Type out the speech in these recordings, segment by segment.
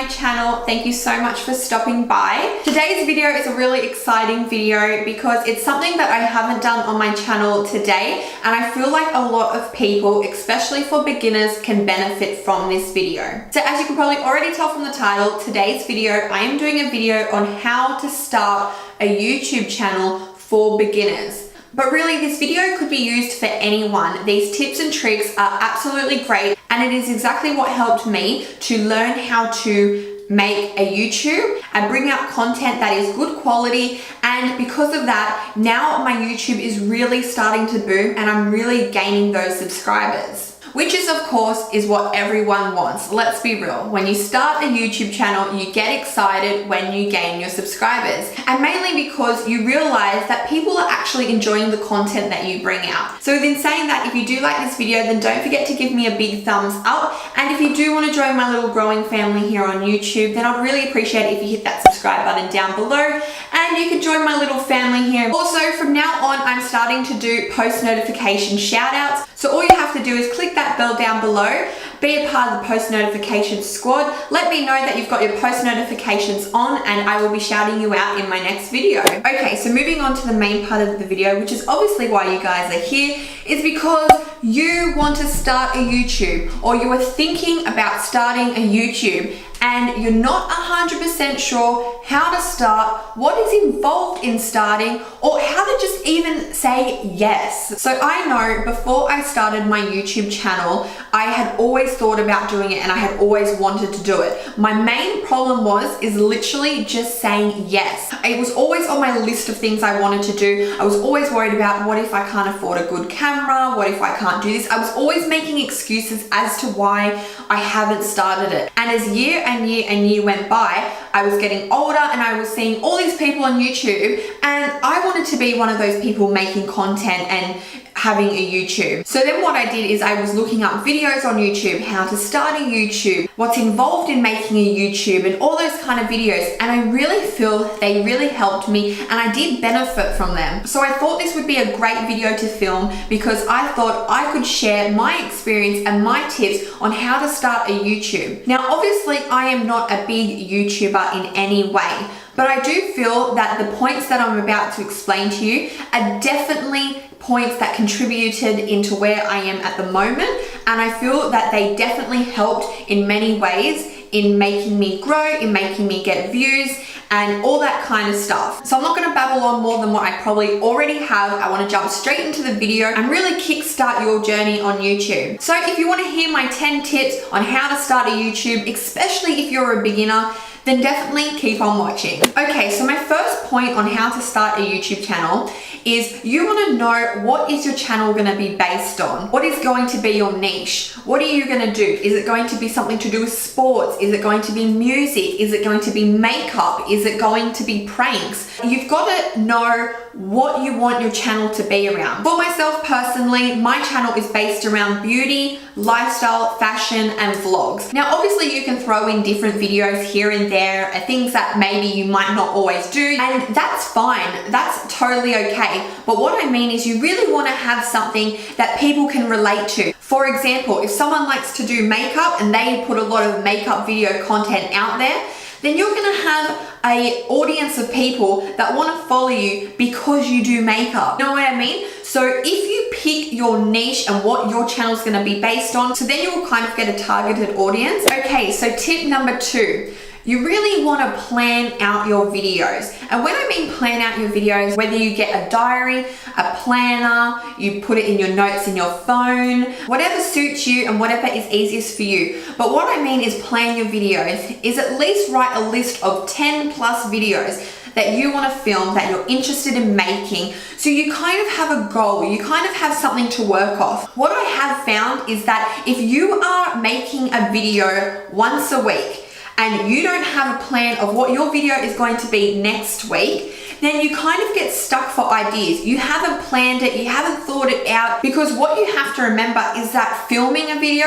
channel. Thank you so much for stopping by. Today's video is a really exciting video because it's something that I haven't done on my channel today, and I feel like a lot of people, especially for beginners, can benefit from this video. So as you can probably already tell from the title, today's video, I am doing a video on how to start a YouTube channel for beginners. But really, this video could be used for anyone. These tips and tricks are absolutely great, and it is exactly what helped me to learn how to make a YouTube and bring out content that is good quality. And because of that, now my YouTube is really starting to boom and I'm really gaining those subscribers. Which is, of course, is what everyone wants. Let's be real. When you start a YouTube channel, you get excited when you gain your subscribers. And mainly because you realize that people are actually enjoying the content that you bring out. So in saying that, if you do like this video, then don't forget to give me a big thumbs up. And if you do want to join my little growing family here on YouTube, then I'd really appreciate it if you hit that subscribe button down below. And you can join my little family here. Also, from now on, I'm starting to do post notification shout outs. So all you have to do is click that bell down below, be a part of the post notification squad. Let me know that you've got your post notifications on, and I will be shouting you out in my next video. Okay, so moving on to the main part of the video, which is obviously why you guys are here, is because you want to start a YouTube, or you are thinking about starting a YouTube, and you're not 100% sure how to start, what is involved in starting, or how to just even say yes. So I know before I started my YouTube channel, I had always thought about doing it and I had always wanted to do it. My main problem is literally just saying yes. It was always on my list of things I wanted to do. I was always worried about what if I can't afford a good camera? What if I can't do this? I was always making excuses as to why I haven't started it. And as year and year went by, I was getting older and I was seeing all these people on YouTube, and I wanted to be one of those people making content and having a YouTube. So then what I did is I was looking up videos on YouTube, how to start a YouTube, what's involved in making a YouTube, and all those kind of videos. And I really feel they really helped me and I did benefit from them. So I thought this would be a great video to film because I thought I could share my experience and my tips on how to start a YouTube. Now, obviously I am not a big YouTuber in any way, but I do feel that the points that I'm about to explain to you are definitely points that contributed into where I am at the moment, and I feel that they definitely helped in many ways in making me grow, in making me get views and all that kind of stuff. So I'm not going to babble on more than what I probably already have. I want to jump straight into the video and really kickstart your journey on YouTube. So if you want to hear my 10 tips on how to start a YouTube, especially if you're a beginner, then definitely keep on watching. Okay, so my first point on how to start a YouTube channel is you want to know what is your channel going to be based on? What is going to be your niche? What are you going to do? Is it going to be something to do with sports? Is it going to be music? Is it going to be makeup? Is it going to be pranks? You've got to know what you want your channel to be around. For myself personally, my channel is based around beauty, lifestyle, fashion, and vlogs. Now, obviously you can throw in different videos here and there, things that maybe you might not always do, and that's fine. That's totally okay. But what I mean is you really want to have something that people can relate to. For example, if someone likes to do makeup and they put a lot of makeup video content out there, then you're going to have an audience of people that want to follow you because you do makeup. You know what I mean? So if you pick your niche and what your channel is going to be based on, so then you will kind of get a targeted audience. Okay, so tip number 2. You really want to plan out your videos. And when I mean plan out your videos, whether you get a diary, a planner, you put it in your notes in your phone, whatever suits you and whatever is easiest for you. But what I mean is plan your videos is at least write a list of 10 plus videos that you want to film, that you're interested in making. So you kind of have a goal, you kind of have something to work off. What I have found is that if you are making a video once a week, and you don't have a plan of what your video is going to be next week, then you kind of get stuck for ideas. You haven't planned it, you haven't thought it out, because what you have to remember is that filming a video,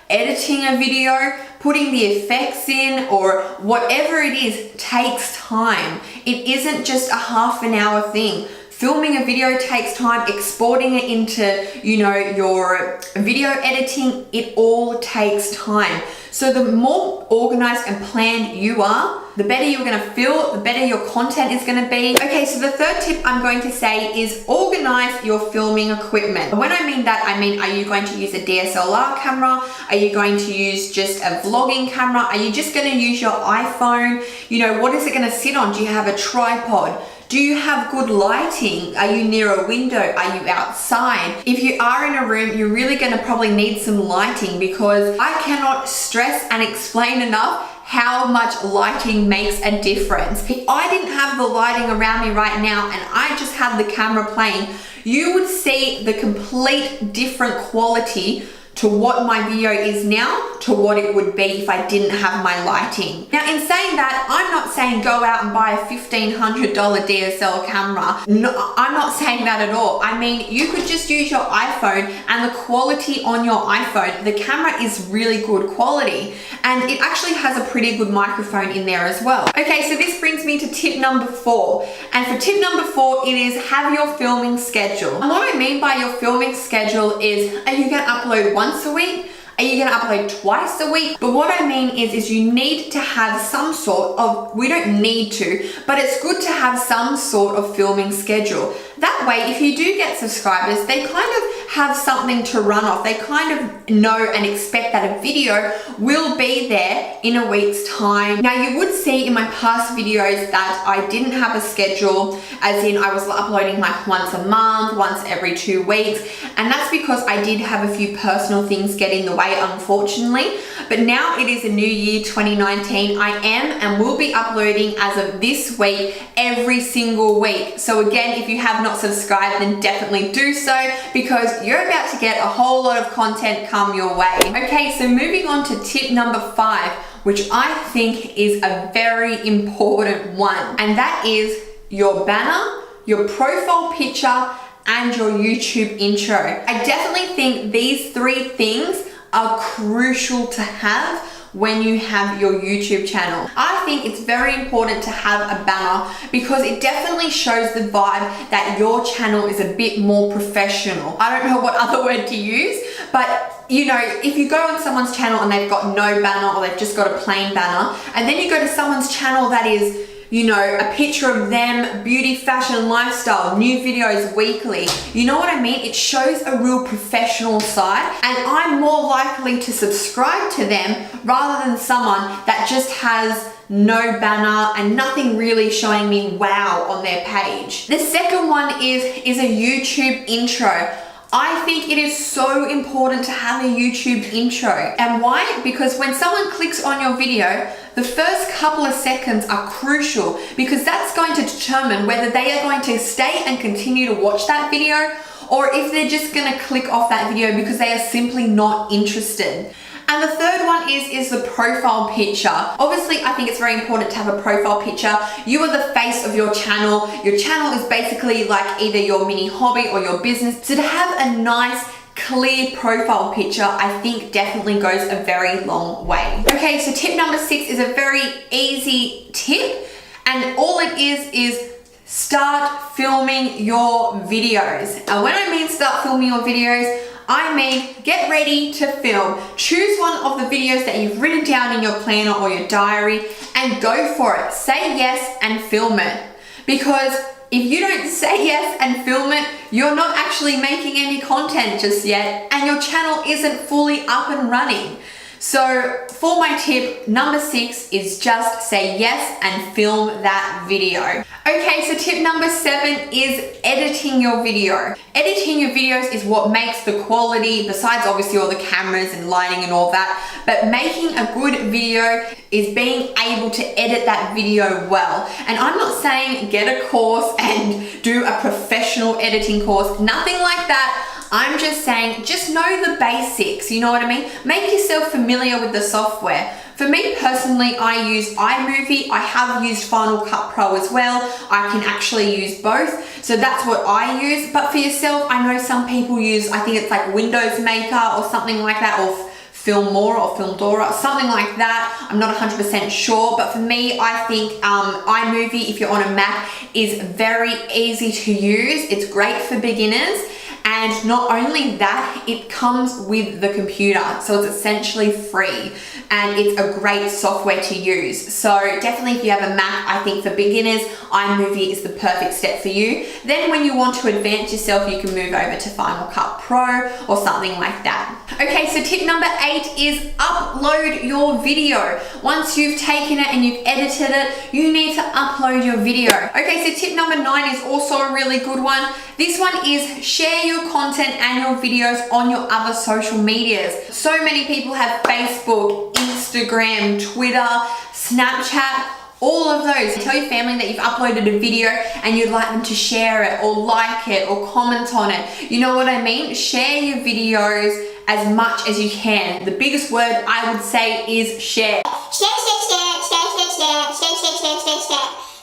editing a video, putting the effects in, or whatever it is, takes time. It isn't just a half an hour thing. filming a video takes time, exporting it into, you know, your video editing, it all takes time. So the more organized and planned you are, the better you're gonna feel, the better your content is gonna be. Okay, so the third tip I'm going to say is organize your filming equipment. When I mean that, I mean, are you going to use a DSLR camera? Are you going to use just a vlogging camera? Are you just gonna use your iPhone? You know, what is it gonna sit on? Do you have a tripod? Do you have good lighting? Are you near a window? Are you outside? If you are in a room, you're really gonna probably need some lighting, because I cannot stress and explain enough how much lighting makes a difference. If I didn't have the lighting around me right now and I just had the camera playing, you would see the complete different quality to what my video is now to what it would be if I didn't have my lighting. Now, in saying that, I'm not saying go out and buy a $1,500 DSLR camera. No, I'm not saying that at all. I mean, you could just use your iPhone, and the quality on your iPhone, the camera is really good quality, and it actually has a pretty good microphone in there as well. Okay, so this brings me to tip number 4. And for tip number 4, it is have your filming schedule. And what I mean by your filming schedule is, are you gonna upload once a week? Are you gonna upload twice a week? But what I mean is you need to have some sort of, we don't need to, but it's good to have some sort of filming schedule. That way, if you do get subscribers, they kind of have something to run off. They kind of know and expect that a video will be there in a week's time. Now, you would see in my past videos that I didn't have a schedule, as in I was uploading like once a month, once every 2 weeks, and that's because I did have a few personal things get in the way, unfortunately. But now it is a new year, 2019. I am and will be uploading as of this week every single week. So again, if you have not subscribed, then definitely do so, because you're about to get a whole lot of content come your way. Okay, so moving on to tip number 5, which I think is a very important one, and that is your banner, your profile picture, and your YouTube intro. I definitely think these 3 things are crucial to have when you have your YouTube channel. I think it's very important to have a banner, because it definitely shows the vibe that your channel is a bit more professional. I don't know what other word to use, but you know, if you go on someone's channel and they've got no banner, or they've just got a plain banner, and then you go to someone's channel that is, you know, a picture of them, beauty, fashion, lifestyle, new videos weekly. You know what I mean? It shows a real professional side, and I'm more likely to subscribe to them rather than someone that just has no banner and nothing really showing me wow on their page. The second one is a YouTube intro. I think it is so important to have a YouTube intro. And why? Because when someone clicks on your video, the first couple of seconds are crucial, because that's going to determine whether they are going to stay and continue to watch that video, or if they're just gonna click off that video because they are simply not interested. And the third one is the profile picture. Obviously, I think it's very important to have a profile picture. You are the face of your channel. Your channel is basically like either your mini hobby or your business. So to have a nice, clear profile picture, I think definitely goes a very long way. Okay, so tip number 6 is a very easy tip, and all it is start filming your videos. And when I mean start filming your videos, I mean, get ready to film. Choose one of the videos that you've written down in your planner or your diary and go for it. Say yes and film it. Because if you don't say yes and film it, you're not actually making any content just yet, and your channel isn't fully up and running. So for my tip, number 6 is just say yes and film that video. Okay, so tip number 7 is editing your video. Editing your videos is what makes the quality, besides obviously all the cameras and lighting and all that, but making a good video is being able to edit that video well. And I'm not saying get a course and do a professional editing course, nothing like that. I'm just saying, just know the basics, you know what I mean? Make yourself familiar with the software. For me personally, I use iMovie. I have used Final Cut Pro as well. I can actually use both. So that's what I use. But for yourself, I know some people use, I think it's like Windows Maker or something like that, or Filmora or Filmora, something like that. I'm not 100% sure, but for me, I think iMovie, if you're on a Mac, is very easy to use. It's great for beginners. And not only that, it comes with the computer. So it's essentially free and it's a great software to use. So definitely if you have a Mac, I think for beginners, iMovie is the perfect step for you. Then when you want to advance yourself, you can move over to Final Cut Pro or something like that. Okay, so tip number 8 is upload your video. Once you've taken it and you've edited it, you need to upload your video. Okay, so tip number 9 is also a really good one. This one is share your content and your videos on your other social medias. So many people have Facebook, Instagram, Twitter, Snapchat, all of those. Tell your family that you've uploaded a video and you'd like them to share it or like it or comment on it. You know what I mean? Share your videos as much as you can. The biggest word I would say is share.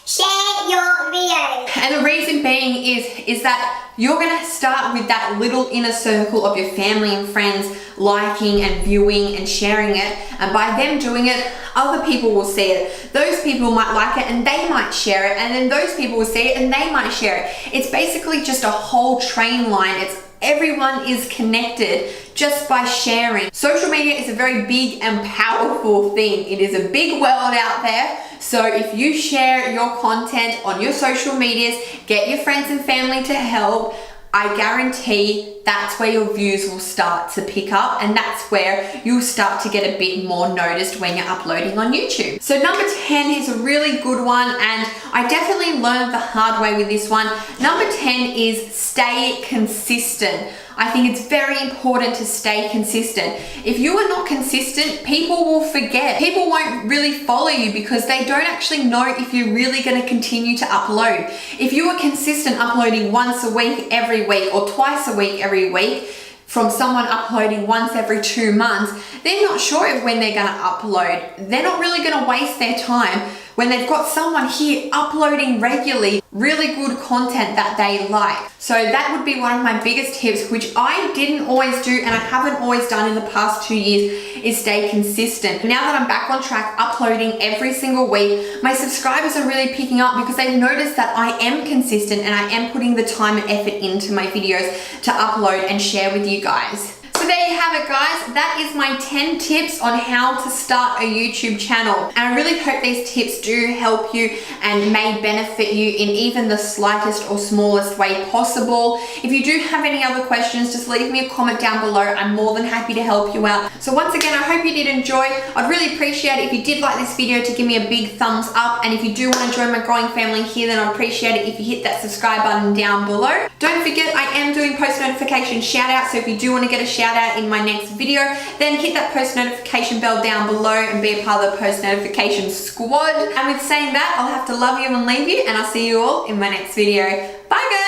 Share your video. And the reason being is that you're gonna start with that little inner circle of your family and friends liking and viewing and sharing it. And by them doing it, other people will see it. Those people might like it and they might share it. And then those people will see it and they might share it. It's basically just a whole train line. Everyone is connected just by sharing. Social media is a very big and powerful thing. It is a big world out there. So if you share your content on your social medias, get your friends and family to help, I guarantee that's where your views will start to pick up, and that's where you'll start to get a bit more noticed when you're uploading on YouTube. So number 10 is a really good one, and I definitely learned the hard way with this one. Number 10 is stay consistent. I think it's very important to stay consistent. If you are not consistent, people will forget. People won't really follow you because they don't actually know if you're really going to continue to upload. If you are consistent uploading once a week, every week, or twice a week, every week, from someone uploading once every 2 months, they're not sure of when they're going to upload. They're not really going to waste their time when they've got someone here uploading regularly really good content that they like. So that would be one of my biggest tips, which I didn't always do and I haven't always done in the past 2 years, is stay consistent. Now that I'm back on track uploading every single week, my subscribers are really picking up because they've noticed that I am consistent and I am putting the time and effort into my videos to upload and share with you guys. So there you have it, guys. That is my 10 tips on how to start a YouTube channel. And I really hope these tips do help you and may benefit you in even the slightest or smallest way possible. If you do have any other questions, just leave me a comment down below. I'm more than happy to help you out. So once again, I hope you did enjoy. I'd really appreciate it if you did like this video to give me a big thumbs up. And if you do want to join my growing family here, then I'd appreciate it if you hit that subscribe button down below. Don't forget, I am doing post notification shout out. So if you do want to get a shout out in my next video, then hit that post notification bell down below and be a part of the post notification squad. And with saying that, I'll have to love you and leave you, and I'll see you all in my next video. Bye guys!